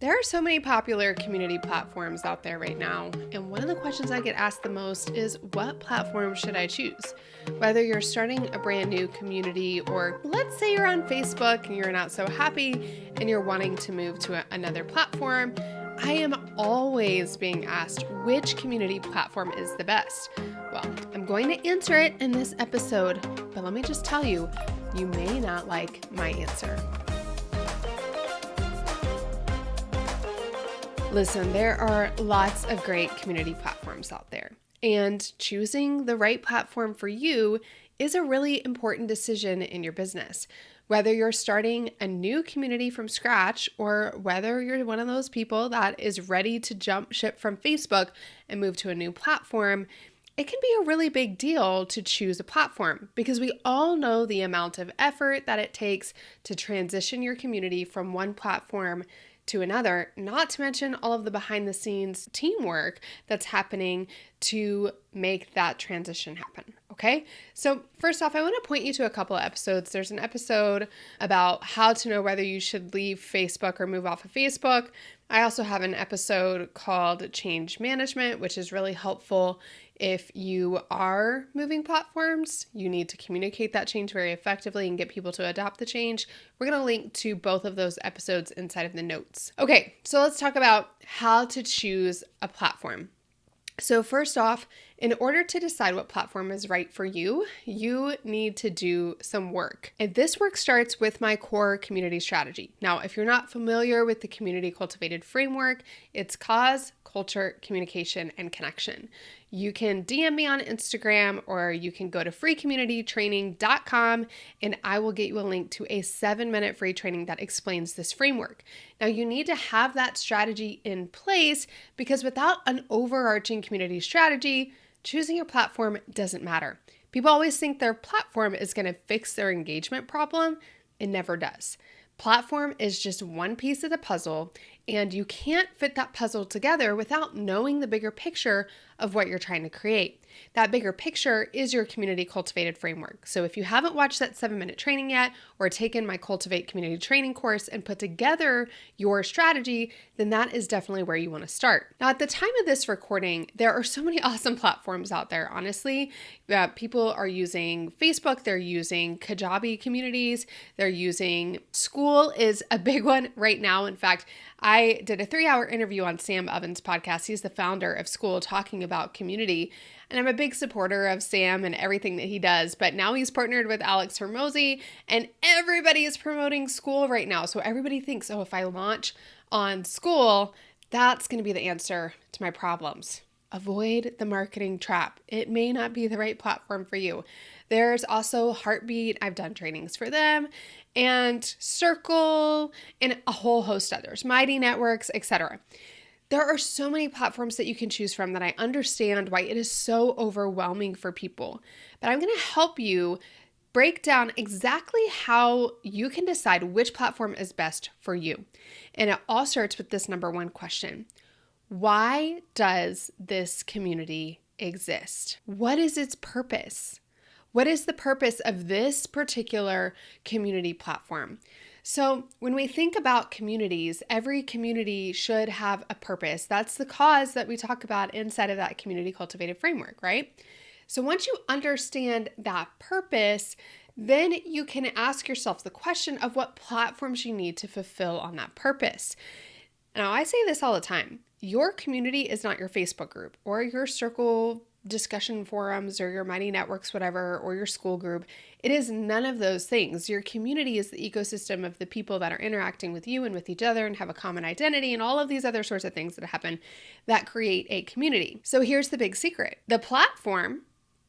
There are so many popular community platforms out there right now, and one of the questions I get asked the most is what platform should I choose? Whether you're starting a brand new community, or let's say you're on Facebook and you're not so happy and you're wanting to move to another platform, I am always being asked which community platform is the best. Well, I'm going to answer it in this episode, but let me just tell you, you may not like my answer. Listen, there are lots of great community platforms out there, and choosing the right platform for you is a really important decision in your business. Whether you're starting a new community from scratch or whether you're one of those people that is ready to jump ship from Facebook and move to a new platform, it can be a really big deal to choose a platform because we all know the amount of effort that it takes to transition your community from one platform to another, not to mention all of the behind the scenes teamwork that's happening to make that transition happen. Okay. So first off, I want to point you to a couple of episodes. There's an episode about how to know whether you should leave Facebook or move off of Facebook. I also have an episode called Change Management, which is really helpful if you are moving platforms. You need to communicate that change very effectively and get people to adopt the change. We're going to link to both of those episodes inside of the notes. Okay, so let's talk about how to choose a platform. So first off, in order to decide what platform is right for you, you need to do some work. And this work starts with my core community strategy. Now, if you're not familiar with the Community Cultivated Framework, it's cause, culture, communication, and connection. You can DM me on Instagram or you can go to freecommunitytraining.com and I will get you a link to a 7-minute free training that explains this framework. Now, you need to have that strategy in place because without an overarching community strategy, choosing your platform doesn't matter. People always think their platform is going to fix their engagement problem. It never does. Platform is just one piece of the puzzle, and you can't fit that puzzle together without knowing the bigger picture of what you're trying to create. That bigger picture is your Community Cultivated Framework. So if you haven't watched that 7-minute training yet or taken my Cultivate Community Training course and put together your strategy, then that is definitely where you want to start. Now, at the time of this recording, there are so many awesome platforms out there, honestly. People are using Facebook, they're using Kajabi communities, they're using School is a big one right now. In fact, I did a 3-hour interview on Sam Ovens' podcast. He's the founder of School, talking about community. And I'm a big supporter of Sam and everything that he does, but now he's partnered with Alex Hormozi and everybody is promoting School right now. So everybody thinks, oh, if I launch on School, that's going to be the answer to my problems. Avoid the marketing trap. It may not be the right platform for you. There's also Heartbeat. I've done trainings for them, and Circle, and a whole host of others, Mighty Networks, etc. There are so many platforms that you can choose from that I understand why it is so overwhelming for people. But I'm going to help you break down exactly how you can decide which platform is best for you. And it all starts with this number one question. Why does this community exist? What is its purpose? What is the purpose of this particular community platform? So when we think about communities, every community should have a purpose. That's the cause that we talk about inside of that Community Cultivated Framework, right? So once you understand that purpose, then you can ask yourself the question of what platforms you need to fulfill on that purpose. Now, I say this all the time. Your community is not your Facebook group or your Circle discussion forums or your Mighty Networks, whatever, or your School group. It is none of those things. Your community is the ecosystem of the people that are interacting with you and with each other and have a common identity and all of these other sorts of things that happen that create a community. So here's the big secret. The platform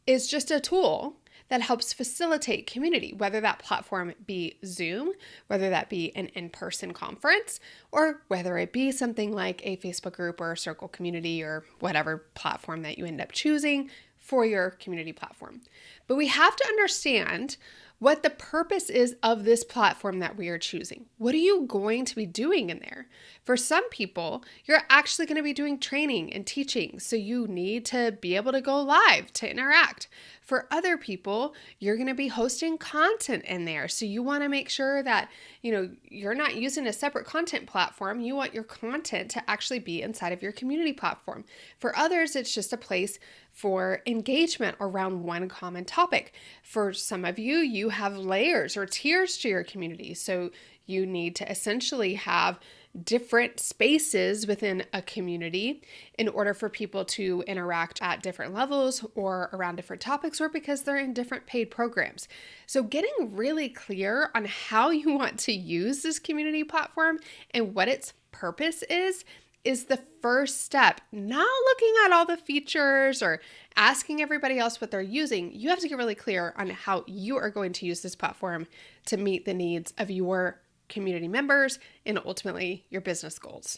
is just a tool that helps facilitate community, whether that platform be Zoom, whether that be an in-person conference, or whether it be something like a Facebook group or a Circle community or whatever platform that you end up choosing for your community platform. But we have to understand what the purpose is of this platform that we are choosing. What are you going to be doing in there? For some people, you're actually going to be doing training and teaching, so you need to be able to go live to interact. For other people, you're going to be hosting content in there. So you want to make sure that, you're not using a separate content platform. You want your content to actually be inside of your community platform. For others, it's just a place for engagement around one common topic. For some of you, you have layers or tiers to your community. So you need to essentially have different spaces within a community in order for people to interact at different levels or around different topics, or because they're in different paid programs. So getting really clear on how you want to use this community platform and what its purpose is the first step. Not looking at all the features or asking everybody else what they're using. You have to get really clear on how you are going to use this platform to meet the needs of your community members and ultimately your business goals.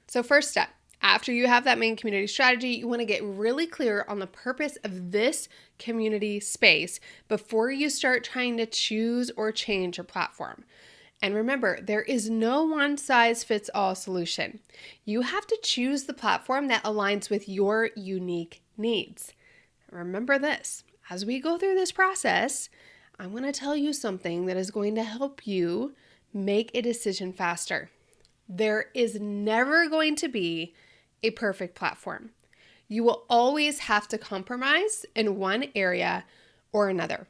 So first step, after you have that main community strategy, you want to get really clear on the purpose of this community space before you start trying to choose or change your platform. And remember, there is no one-size-fits-all solution. You have to choose the platform that aligns with your unique needs. Remember this, as we go through this process, I'm going to tell you something that is going to help you make a decision faster. There is never going to be a perfect platform. You will always have to compromise in one area or another.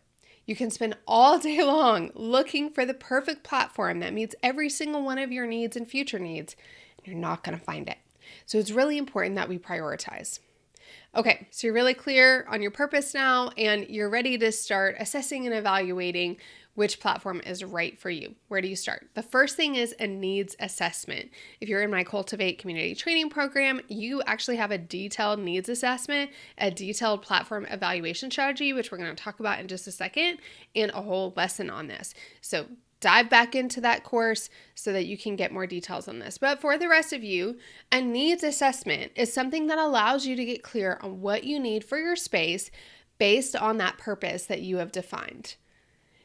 You can spend all day long looking for the perfect platform that meets every single one of your needs and future needs, and you're not going to find it. So it's really important that we prioritize. Okay, so you're really clear on your purpose now, and you're ready to start assessing and evaluating which platform is right for you. Where do you start? The first thing is a needs assessment. If you're in my Cultivate Community Training Program, you actually have a detailed needs assessment, a detailed platform evaluation strategy, which we're going to talk about in just a second, and a whole lesson on this. So dive back into that course so that you can get more details on this. But for the rest of you, a needs assessment is something that allows you to get clear on what you need for your space based on that purpose that you have defined.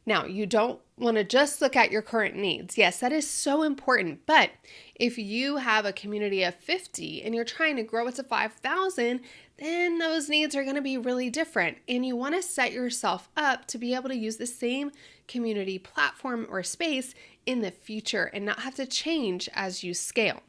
Now, you don't want to just look at your current needs. Yes, that is so important. But if you have a community of 50 and you're trying to grow it to 5,000, then those needs are going to be really different. And you want to set yourself up to be able to use the same community platform or space in the future and not have to change as you scale.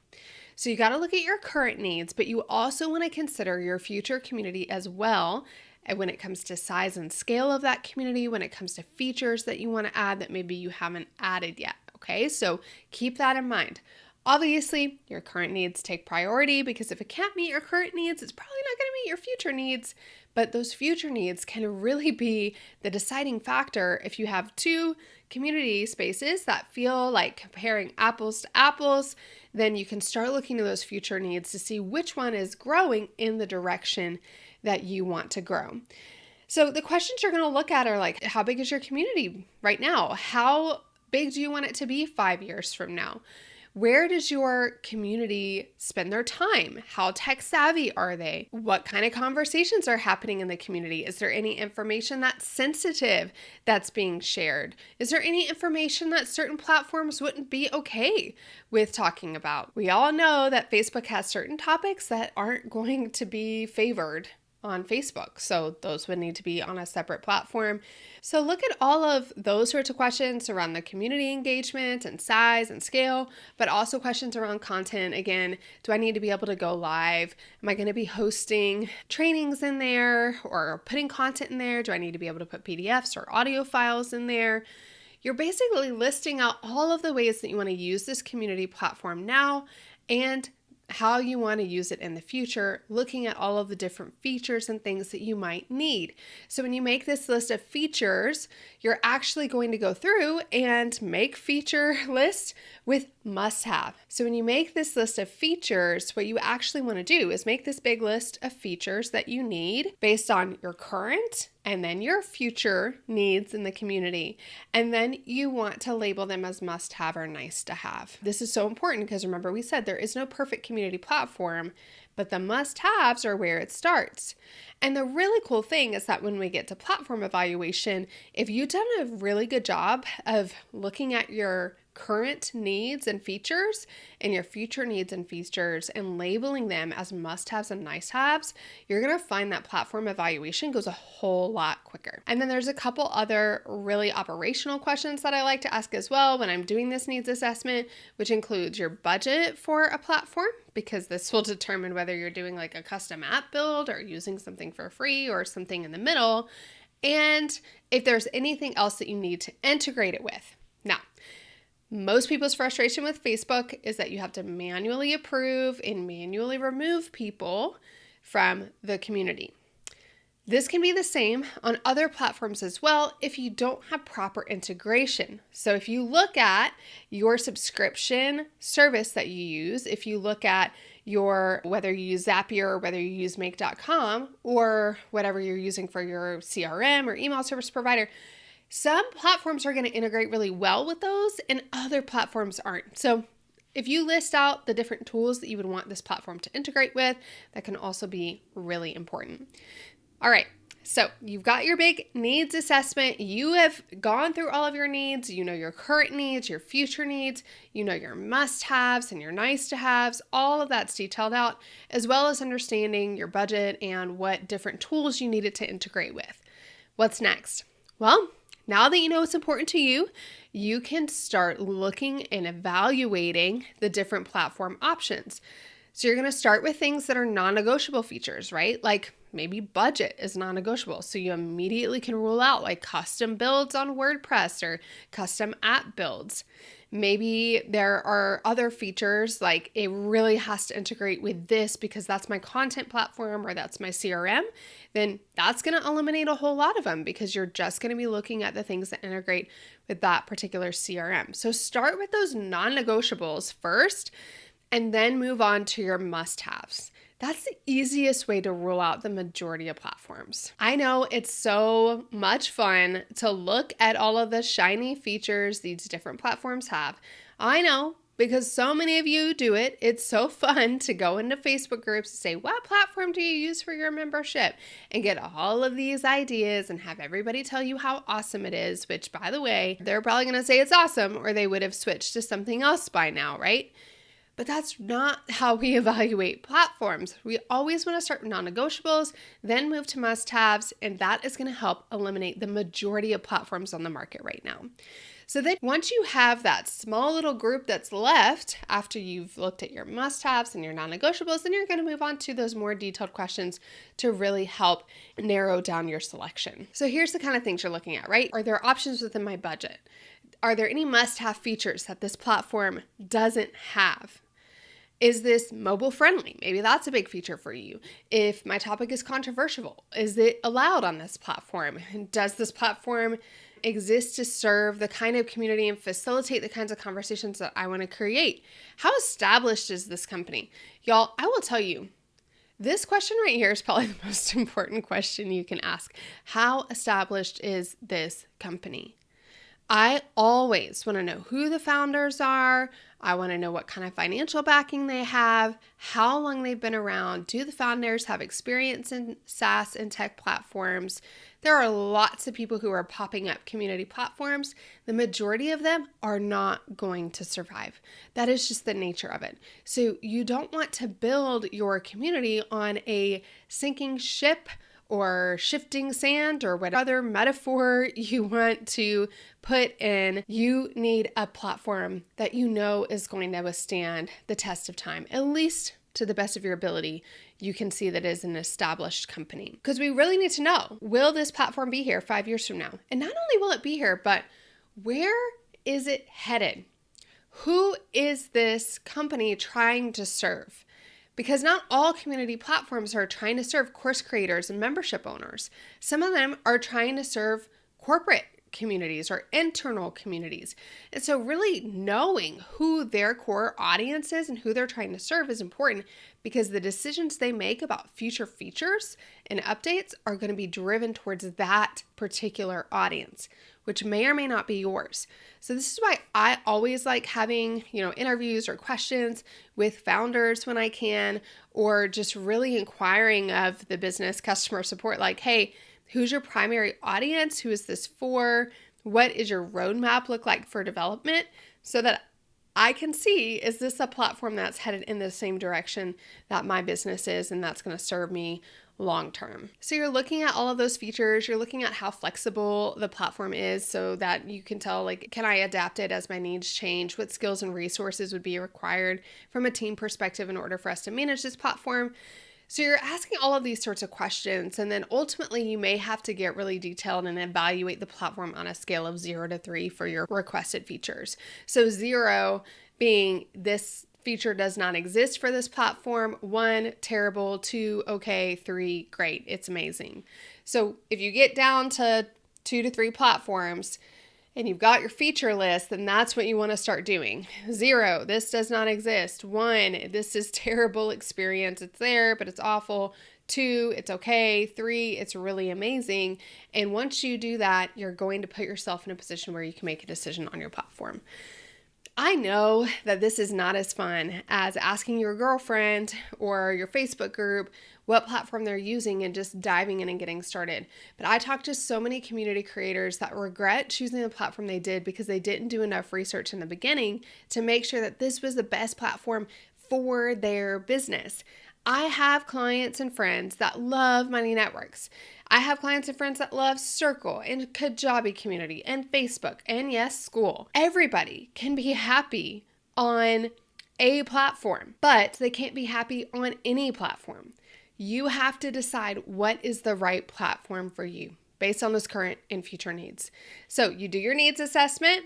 So you got to look at your current needs, but you also want to consider your future community as well. And when it comes to size and scale of that community, when it comes to features that you want to add that maybe you haven't added yet, okay? So keep that in mind. Obviously, your current needs take priority because if it can't meet your current needs, it's probably not going to meet your future needs. But those future needs can really be the deciding factor if you have two community spaces that feel like comparing apples to apples, then you can start looking at those future needs to see which one is growing in the direction that you want to grow. So the questions you're going to look at are like, how big is your community right now? How big do you want it to be 5 years from now? Where does your community spend their time? How tech savvy are they? What kind of conversations are happening in the community? Is there any information that's sensitive that's being shared? Is there any information that certain platforms wouldn't be okay with talking about? We all know that Facebook has certain topics that aren't going to be favored on Facebook. So those would need to be on a separate platform. So look at all of those sorts of questions around the community engagement and size and scale, but also questions around content. Again, do I need to be able to go live? Am I going to be hosting trainings in there or putting content in there? Do I need to be able to put PDFs or audio files in there? You're basically listing out all of the ways that you want to use this community platform now and how you want to use it in the future, looking at all of the different features and things that you might need. So when you make this list of features, you're actually going to go through and make feature lists with must-have. So when you make this list of features, what you actually want to do is make this big list of features that you need based on your current and then your future needs in the community. And then you want to label them as must-have or nice to have. This is so important because remember we said there is no perfect community platform, but the must-haves are where it starts. And the really cool thing is that when we get to platform evaluation, if you've done a really good job of looking at your current needs and features and your future needs and features and labeling them as must-haves and nice-haves, you're going to find that platform evaluation goes a whole lot quicker. And then there's a couple other really operational questions that I like to ask as well when I'm doing this needs assessment, which includes your budget for a platform, because this will determine whether you're doing like a custom app build or using something for free or something in the middle, and if there's anything else that you need to integrate it with. Now, most people's frustration with Facebook is that you have to manually approve and manually remove people from the community. This can be the same on other platforms as well if you don't have proper integration. So if you look at your subscription service that you use, if you look at whether you use Zapier or whether you use Make.com or whatever you're using for your CRM or email service provider, some platforms are going to integrate really well with those and other platforms aren't. So if you list out the different tools that you would want this platform to integrate with, that can also be really important. All right, so you've got your big needs assessment. You have gone through all of your needs. You know your current needs, your future needs. You know your must-haves and your nice-to-haves. All of that's detailed out, as well as understanding your budget and what different tools you needed to integrate with. What's next? Well, now that you know what's important to you, you can start looking and evaluating the different platform options. So you're going to start with things that are non-negotiable features, right? Like maybe budget is non-negotiable. So you immediately can rule out like custom builds on WordPress or custom app builds. Maybe there are other features like it really has to integrate with this because that's my content platform or that's my CRM. Then that's going to eliminate a whole lot of them because you're just going to be looking at the things that integrate with that particular CRM. So start with those non-negotiables first and then move on to your must-haves. That's the easiest way to rule out the majority of platforms. I know it's so much fun to look at all of the shiny features these different platforms have. I know because so many of you do it. It's so fun to go into Facebook groups and say, what platform do you use for your membership? And get all of these ideas and have everybody tell you how awesome it is, which by the way, they're probably going to say it's awesome or they would have switched to something else by now, right? But that's not how we evaluate platforms. We always want to start with non-negotiables, then move to must-haves, and that is going to help eliminate the majority of platforms on the market right now. So then once you have that small little group that's left after you've looked at your must-haves and your non-negotiables, then you're going to move on to those more detailed questions to really help narrow down your selection. So here's the kind of things you're looking at, right? Are there options within my budget? Are there any must-have features that this platform doesn't have? Is this mobile friendly? Maybe that's a big feature for you. If my topic is controversial, is it allowed on this platform? Does this platform exist to serve the kind of community and facilitate the kinds of conversations that I want to create? How established is this company? Y'all, I will tell you, this question right here is probably the most important question you can ask. How established is this company? I always want to know who the founders are. I want to know what kind of financial backing they have, how long they've been around. Do the founders have experience in SaaS and tech platforms? There are lots of people who are popping up community platforms. The majority of them are not going to survive. That is just the nature of it. So you don't want to build your community on a sinking ship or shifting sand or whatever other metaphor you want to put in. You need a platform that you know is going to withstand the test of time, at least to the best of your ability. You can see that it is an established company, because we really need to know, will this platform be here 5 years from now? And not only will it be here, but where is it headed? Who is this company trying to serve? Because not all community platforms are trying to serve course creators and membership owners. Some of them are trying to serve corporate communities or internal communities. And so really knowing who their core audience is and who they're trying to serve is important, because the decisions they make about future features and updates are going to be driven towards that particular audience, which may or may not be yours. So this is why I always like having, interviews or questions with founders when I can, or just really inquiring of the business customer support, like, hey, who's your primary audience? Who is this for? What is your roadmap look like for development so that I can see, is this a platform that's headed in the same direction that my business is, and that's going to serve me long term? So you're looking at all of those features, you're looking at how flexible the platform is so that you can tell, like, can I adapt it as my needs change? What skills and resources would be required from a team perspective in order for us to manage this platform? So you're asking all of these sorts of questions, and then ultimately you may have to get really detailed and evaluate the platform on a scale of 0 to 3 for your requested features. So 0 being this feature does not exist for this platform, 1, terrible, 2, okay, 3, great, it's amazing. So if you get down to 2 to 3 platforms, and you've got your feature list, then that's what you want to start doing. 0, this does not exist. 1, this is terrible experience. It's there, but it's awful. 2, it's okay. 3, it's really amazing. And once you do that, you're going to put yourself in a position where you can make a decision on your platform. I know that this is not as fun as asking your girlfriend or your Facebook group what platform they're using and just diving in and getting started. But I talk to so many community creators that regret choosing the platform they did because they didn't do enough research in the beginning to make sure that this was the best platform for their business. I have clients and friends that love Money Networks. I have clients and friends that love Circle and Kajabi Community and Facebook and yes, school. Everybody can be happy on a platform, but they can't be happy on any platform. You have to decide what is the right platform for you based on those current and future needs. So you do your needs assessment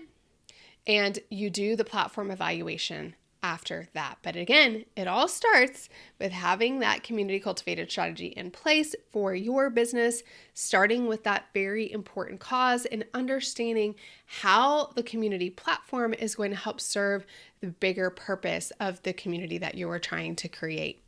and you do the platform evaluation after that. But again, it all starts with having that community cultivated strategy in place for your business, starting with that very important cause and understanding how the community platform is going to help serve the bigger purpose of the community that you are trying to create.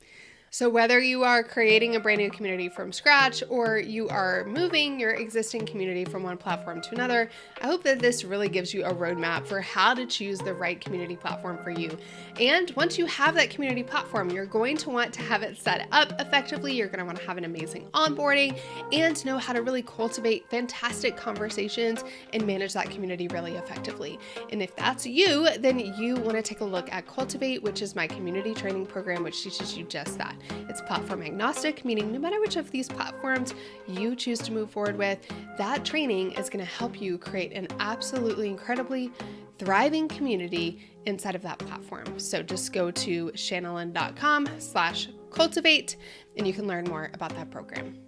So whether you are creating a brand new community from scratch or you are moving your existing community from one platform to another, I hope that this really gives you a roadmap for how to choose the right community platform for you. And once you have that community platform, you're going to want to have it set up effectively. You're going to want to have an amazing onboarding and know how to really cultivate fantastic conversations and manage that community really effectively. And if that's you, then you want to take a look at Cultivate, which is my community training program, which teaches you just that. It's platform agnostic, meaning no matter which of these platforms you choose to move forward with, that training is going to help you create an absolutely incredibly thriving community inside of that platform. So just go to shanalyn.com/cultivate and you can learn more about that program.